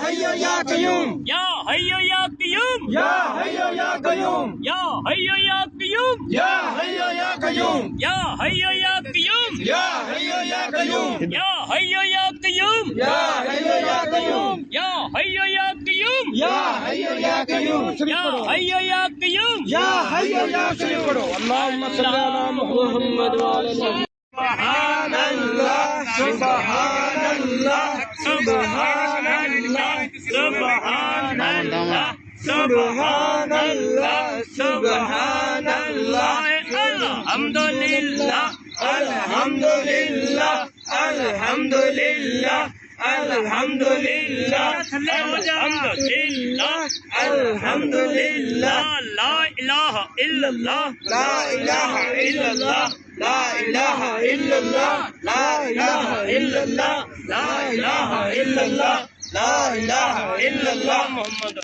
हय्यो या कयूम, या हय्यो या कयूम, या हय्यो या कयूम, या हय्यो या कयूम, या हय्यो या कयूम, या हय्यो या कयूम, या हय्यो या कयूम, या हय्यो या कयूम, या हय्यो या कयूम, या हय्यो या कयूम, या हय्यो या कयूम, या हय्यो या कयूम, या हय्यो या कयूम। अल्लाहुम्मा सल्ली अला मुहम्मद व अला सुब्हानल्लाह सुब्हानल्लाह सुब्हानल्लाह सुबहानल्लाह सुब्हानल्लाह सुब्हानल्लाह अल्हम्दुलिल्लाह अल्हम्दुलिल्लाह अल्हम्दुलिल्लाह अल्हम्दुलिल्लाह अल्हम्दुलिल्लाह अल्हम्दुलिल्लाह ला इलाहा इल्लल्लाह ला इलाहा इल्लल्लाह ला इलाहा इल्लल्लाह ला इलाहा इल्लल्लाह ला इलाहा इल्लल्लाह ला इलाहा इल्लल्लाह मोहम्मद